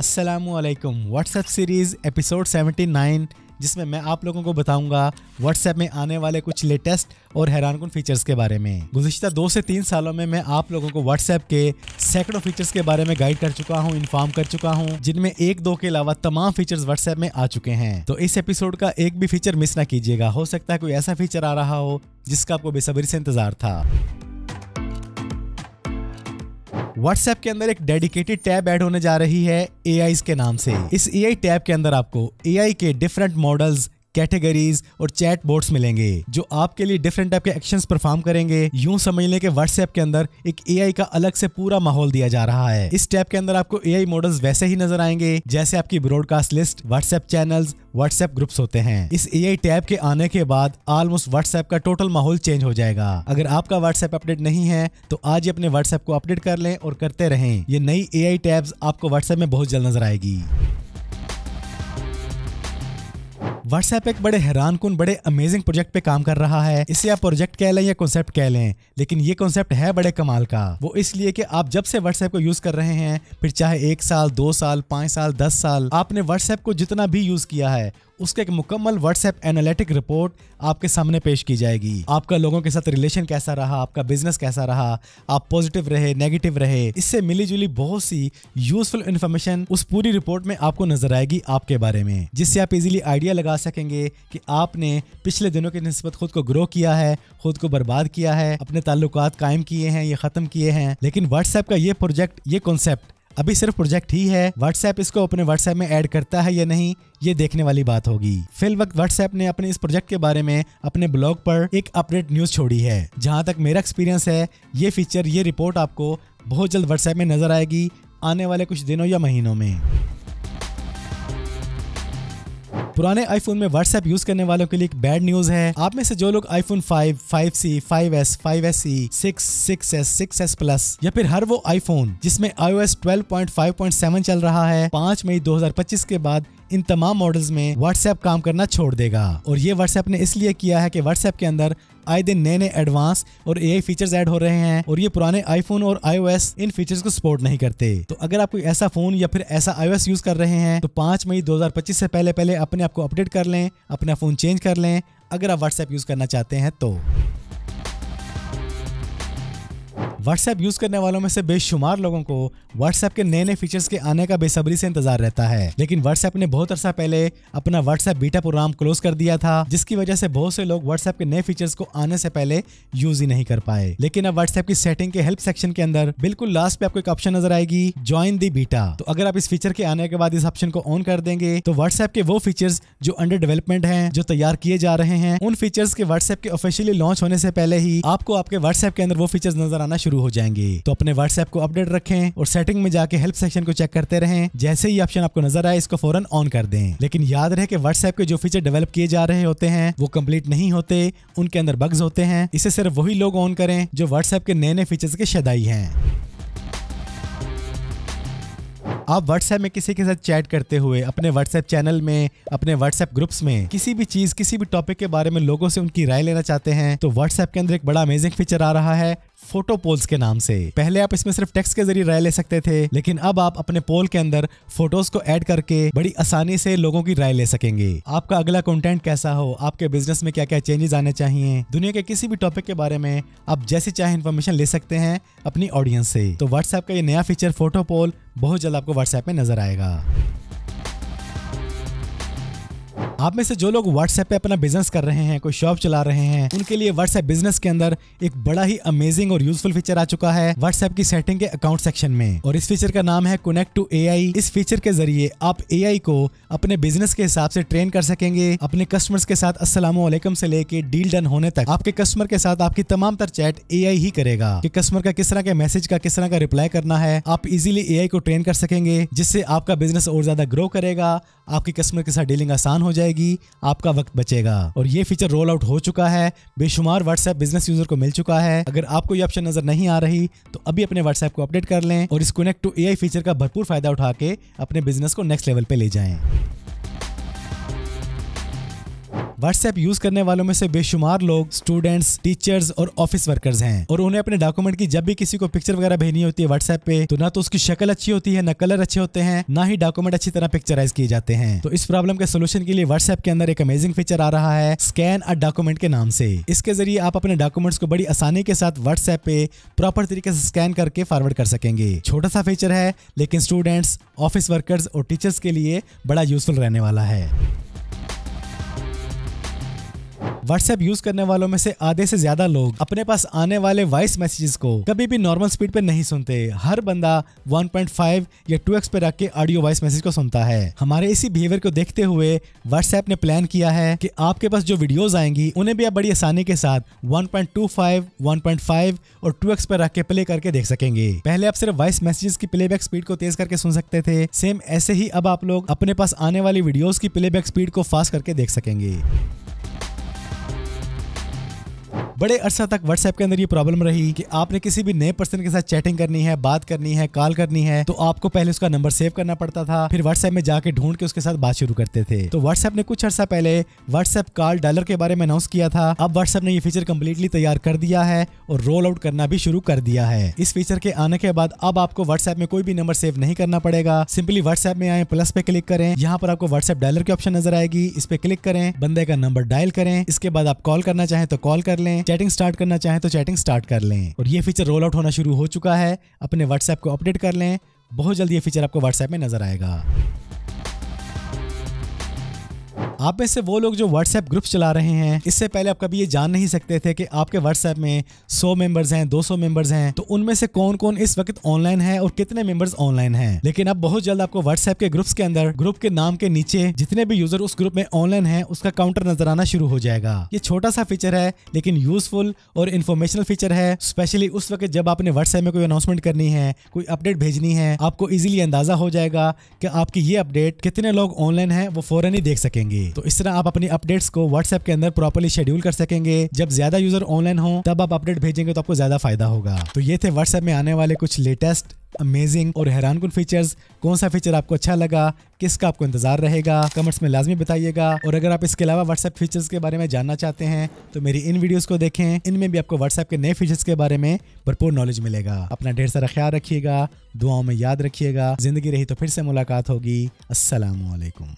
अस्सलामुअलैकुम। WhatsApp series episode 79, जिसमें मैं आप लोगों को बताऊंगा व्हाट्सएप में आने वाले कुछ लेटेस्ट और हैरानकुन फीचर्स के बारे में। गुज़िश्ता 2 से 3 सालों में मैं आप लोगों को व्हाट्सएप के सैकड़ों फीचर्स के बारे में गाइड कर चुका हूं, इन्फॉर्म कर चुका हूं, जिनमें 1-2 के अलावा तमाम फीचर्स व्हाट्सएप में आ चुके हैं। तो इस एपिसोड का एक भी फीचर मिस ना कीजिएगा। हो सकता है कोई ऐसा फीचर आ रहा हो जिसका आपको बेसब्री से इंतजार था। व्हाट्सएप के अंदर एक डेडिकेटेड टैब ऐड होने जा रही है AIs के नाम से। इस AI टैब के अंदर आपको AI के डिफरेंट मॉडल्स, कैटेगरीज और चैट बोट्स मिलेंगे जो आपके लिए डिफरेंट टाइप के एक्शंस परफॉर्म करेंगे। यूं समझ लें कि व्हाट्सएप के अंदर एक AI का अलग से पूरा माहौल दिया जा रहा है। इस टैब के अंदर आपको AI मॉडल्स वैसे ही नजर आएंगे जैसे आपकी broadcast list, WhatsApp channels, WhatsApp groups होते हैं। इस AI टैब के आने के बाद ऑलमोस्ट व्हाट्सएप का टोटल माहौल चेंज हो जाएगा। अगर आपका व्हाट्सएप अपडेट नहीं है तो आज ही अपने व्हाट्सएप को अपडेट कर लें और करते रहें। ये नई AI टैब्स आपको व्हाट्सएप में बहुत जल्द नजर आएगी। व्हाट्सएप एक बड़े हैरानकुन, बड़े अमेजिंग प्रोजेक्ट पे काम कर रहा है। इसे आप प्रोजेक्ट कह लें या कॉन्सेप्ट कह लें, लेकिन ये कॉन्सेप्ट है बड़े कमाल का। वो इसलिए कि आप जब से व्हाट्सएप को यूज कर रहे हैं, फिर चाहे 1 साल, 2 साल, 5 साल, 10 साल, आपने व्हाट्सएप को जितना भी यूज किया है उसका एक मुकम्मल व्हाट्सएप एनालिटिक रिपोर्ट आपके सामने पेश की जाएगी। आपका लोगों के साथ रिलेशन कैसा रहा, आपका बिजनेस कैसा रहा, आप पॉजिटिव रहे, नेगेटिव रहे, इससे मिली जुली बहुत सी यूजफुल इन्फॉर्मेशन उस पूरी रिपोर्ट में आपको नजर आएगी आपके बारे में, जिससे आप इजीली आइडिया लगा सकेंगे कि आपने पिछले दिनों की निस्बत खुद को ग्रो किया है, खुद को बर्बाद किया है, अपने ताल्लुकात कायम किए हैं या खत्म किए हैं। लेकिन व्हाट्सएप का ये प्रोजेक्ट, ये कॉन्सेप्ट अभी सिर्फ प्रोजेक्ट ही है। व्हाट्सएप इसको अपने व्हाट्सएप में ऐड करता है या नहीं, ये देखने वाली बात होगी। फिल वक्त व्हाट्सएप ने अपने इस प्रोजेक्ट के बारे में अपने ब्लॉग पर एक अपडेट न्यूज छोड़ी है। जहां तक मेरा एक्सपीरियंस है, ये फीचर, ये रिपोर्ट आपको बहुत जल्द व्हाट्सएप में नजर आएगी आने वाले कुछ दिनों या महीनों में। पुराने आईफोन में व्हाट्सएप यूज करने वालों के लिए एक बैड न्यूज है। आप में से जो लोग iPhone 5, 5C, 5S, 5SE, 6, 6S, 6S plus या फिर हर वो आईफोन जिसमें iOS 12.5.7 चल रहा है, 5 मई 2025 के बाद इन तमाम मॉडल्स में व्हाट्सएप काम करना छोड़ देगा। और ये व्हाट्सएप ने इसलिए किया है कि व्हाट्सएप के अंदर आए दिन नए नए एडवांस और AI फीचर्स ऐड हो रहे हैं और ये पुराने आईफोन और iOS इन फीचर्स को सपोर्ट नहीं करते। तो अगर आप कोई ऐसा फोन या फिर ऐसा iOS यूज कर रहे हैं तो 5 मई 2025 से पहले अपने आप को अपडेट कर लें, अपना फोन चेंज कर लें अगर आप व्हाट्सएप यूज करना चाहते हैं तो। व्हाट्सएप यूज करने वालों में से बेशुमार लोगों को व्हाट्सएप के नए नए फीचर्स के आने का बेसब्री से इंतजार रहता है। लेकिन व्हाट्सएप ने बहुत अरसा पहले अपना व्हाट्सएप बीटा प्रोग्राम क्लोज कर दिया था, जिसकी वजह से बहुत से लोग व्हाट्सएप के नए फीचर्स को आने से पहले यूज ही नहीं कर पाए। लेकिन अब व्हाट्सएप की सेटिंग के हेल्प सेक्शन के अंदर बिल्कुल लास्ट पे आपको एक ऑप्शन नजर आएगी, ज्वाइन द बीटा। तो अगर आप इस फीचर के आने के बाद इस ऑप्शन को ऑन कर देंगे तो व्हाट्सएप के वो फीचर्स जो अंडर डेवलपमेंट हैं, जो तैयार किए जा रहे हैं, उन फीचर्स के व्हाट्सएप के ऑफिशियली लॉन्च होने से पहले ही आपको आपके व्हाट्सएप के अंदर वो फीचर्स नजर आना शुरू हो जाएंगे। तो अपने व्हाट्सएप को अपडेट रखें और सेटिंग में जाके हेल्प सेक्शन को चेक करते रहें। जैसे ही ऑप्शन आपको नजर आए इसको फौरन ऑन कर दें। लेकिन याद रहे कि व्हाट्सएप के जो फीचर डेवलप किए जा रहे होते हैं वो कंप्लीट नहीं होते, उनके अंदर बग्स होते हैं। इसे सिर्फ वही लोग ऑन करें जो व्हाट्सएप के नए नए फीचर्स के शदाई हैं। आप व्हाट्सएप में किसी के साथ चैट करते हुए अपने व्हाट्सएप चैनल में, अपने व्हाट्सएप ग्रुप्स में किसी भी चीज, किसी भी टॉपिक के बारे में लोगों से उनकी राय लेना चाहते हैं तो व्हाट्सएप के अंदर एक बड़ा अमेजिंग फीचर आ रहा है फोटो पोल्स के नाम से। पहले आप इसमें सिर्फ टेक्स्ट के जरिए राय ले सकते थे, लेकिन अब आप अपने पोल के अंदर फोटोज को ऐड करके बड़ी आसानी से लोगों की राय ले सकेंगे। आपका अगला कंटेंट कैसा हो, आपके बिजनेस में क्या क्या चेंजेस आने चाहिए, दुनिया के किसी भी टॉपिक के बारे में आप जैसी चाहे इन्फॉर्मेशन ले सकते हैं अपनी ऑडियंस से। तो व्हाट्सएप का ये नया फीचर फोटो पोल बहुत जल्द आपको व्हाट्सएप में नजर आएगा। आप में से जो लोग व्हाट्सएप पे अपना बिजनेस कर रहे हैं, कोई शॉप चला रहे हैं, उनके लिए व्हाट्सएप बिजनेस के अंदर एक बड़ा ही अमेजिंग और यूजफुल फीचर आ चुका है व्हाट्सएप की सेटिंग के अकाउंट सेक्शन में। और इस फीचर का नाम है कनेक्ट टू AI। इस फीचर के जरिए आप AI को अपने बिजनेस के हिसाब से ट्रेन कर सकेंगे। अपने कस्टमर्स के साथ अस्सलामुअलैकुम से लेके डील डन होने तक आपके कस्टमर के साथ आपकी तमाम तर चैट AI ही करेगा कि कस्टमर का किस तरह के मैसेज का किस तरह का रिप्लाई करना है। आप इजीली AI को ट्रेन कर सकेंगे, जिससे आपका बिजनेस और ज्यादा ग्रो करेगा, आपकी कस्टमर के साथ डीलिंग आसान हो जाएगी, आपका वक्त बचेगा। और ये फीचर रोल आउट हो चुका है, बेशुमार व्हाट्सएप बिजनेस यूजर को मिल चुका है। अगर आपको ये ऑप्शन नजर नहीं आ रही तो अभी अपने व्हाट्सएप को अपडेट कर लें और इस कनेक्ट टू AI फीचर का भरपूर फायदा उठा के अपने बिजनेस को नेक्स्ट लेवल पे ले जाएं। व्हाट्सएप यूज करने वालों में से बेशुमार लोग स्टूडेंट्स, टीचर्स और ऑफिस वर्कर्स हैं और उन्हें अपने डॉक्यूमेंट की जब भी किसी को पिक्चर वगैरह भेजनी होती है व्हाट्सएप पे, तो ना तो उसकी शक्ल अच्छी होती है, ना कलर अच्छे होते हैं, ना ही डॉक्यूमेंट अच्छी तरह पिक्चराइज किए जाते हैं। तो इस प्रॉब्लम के सोल्यूशन के लिए व्हाट्सएप के अंदर एक अमेजिंग फीचर आ रहा है स्कैन अ डॉक्यूमेंट के नाम से। इसके जरिए आप अपने डॉक्यूमेंट्स को बड़ी आसानी के साथ व्हाट्सएप पे प्रॉपर तरीके से स्कैन करके फॉरवर्ड कर सकेंगे। छोटा सा फीचर है लेकिन स्टूडेंट्स, ऑफिस वर्कर्स और टीचर्स के लिए बड़ा यूजफुल रहने वाला है। व्हाट्सएप यूज करने वालों में से आधे से ज्यादा लोग अपने पास आने वाले वॉइस मैसेजेस को कभी भी नॉर्मल स्पीड पे नहीं सुनते। हर बंदा 1.5 या 2x पे रख के ऑडियो वॉइस मैसेज को सुनता है। हमारे इसी बिहेवियर को देखते हुए व्हाट्सएप ने प्लान किया है कि आपके पास जो वीडियोस आएंगी उन्हें भी आप बड़ी आसानी के साथ 1.25, 1.5 और 2x पे रख के प्ले करके देख सकेंगे। पहले आप सिर्फ वॉइस मैसेजेस की प्लेबैक स्पीड को तेज करके सुन सकते थे, सेम ऐसे ही अब आप लोग अपने पास आने वाली वीडियोस की प्लेबैक स्पीड को फास्ट करके देख सकेंगे। बड़े अरसा तक व्हाट्सएप के अंदर ये प्रॉब्लम रही कि आपने किसी भी नए पर्सन के साथ चैटिंग करनी है, बात करनी है, कॉल करनी है, तो आपको पहले उसका नंबर सेव करना पड़ता था, फिर व्हाट्सएप में जाके ढूंढ के उसके साथ बात शुरू करते थे। तो व्हाट्सएप ने कुछ अरसा पहले व्हाट्सएप कॉल डायलर के बारे में अनाउंस किया था। अब व्हाट्सएप ने ये फीचर कम्प्लीटली तैयार कर दिया है और रोल आउट करना भी शुरू कर दिया है। इस फीचर के आने के बाद अब आपको व्हाट्सएप में कोई भी नंबर सेव नहीं करना पड़ेगा। सिंपली व्हाट्सएप में आए, प्लस पे क्लिक करें, यहाँ पर आपको व्हाट्सएप डायलर की ऑप्शन नजर आएगी, इस पे क्लिक करें, बंदे का नंबर डायल करें, इसके बाद आप कॉल करना चाहें तो कॉल कर लें, चैटिंग स्टार्ट करना चाहें तो चैटिंग स्टार्ट कर लें। और ये फीचर रोल आउट होना शुरू हो चुका है। अपने व्हाट्सएप को अपडेट कर लें, बहुत जल्दी ये फीचर आपको व्हाट्सएप में नजर आएगा। आप में से वो लोग जो व्हाट्सएप ग्रुप्स चला रहे हैं, इससे पहले आप कभी ये जान नहीं सकते थे कि आपके व्हाट्सएप में 100 मेंबर्स हैं, 200 मेंबर्स हैं, तो उनमें से कौन कौन इस वक्त ऑनलाइन है और कितने मेंबर्स ऑनलाइन हैं। लेकिन अब बहुत जल्द आपको व्हाट्सएप के ग्रुप्स के अंदर ग्रुप के नाम के नीचे जितने भी यूजर उस ग्रुप में ऑनलाइन है उसका काउंटर नजर आना शुरू हो जाएगा। ये छोटा सा फीचर है लेकिन यूजफुल और इन्फॉर्मेशनल फीचर है, स्पेशली उस वक्त जब आपने व्हाट्सएप में कोई अनाउंसमेंट करनी है, कोई अपडेट भेजनी है, आपको इजीली अंदाजा हो जाएगा कि आपकी ये अपडेट कितने लोग ऑनलाइन है, वो फौरन ही देख सकेंगे। तो इस तरह आप अपनी अपडेट्स को व्हाट्सएप के अंदर प्रॉपर्ली शेड्यूल कर सकेंगे। जब ज्यादा यूजर ऑनलाइन हो तब आप अपडेट भेजेंगे तो आपको ज्यादा फायदा होगा। तो ये थे व्हाट्सएप में आने वाले कुछ लेटेस्ट, अमेजिंग और हैरानकुन फीचर्स। कौन सा फीचर आपको अच्छा लगा, किसका आपको इंतजार रहेगा, कमेंट्स में लाजमी बताइएगा। और अगर आप इसके अलावा व्हाट्सएप फीचर्स के बारे में जानना चाहते हैं तो मेरी इन वीडियोस को देखें, इनमें भी आपको व्हाट्सएप के नए फीचर्स के बारे में भरपूर नॉलेज मिलेगा। अपना ढेर सारा ख्याल रखिएगा, दुआओं में याद रखिएगा। जिंदगी रही तो फिर से मुलाकात होगी। अस्सलामु अलैकुम।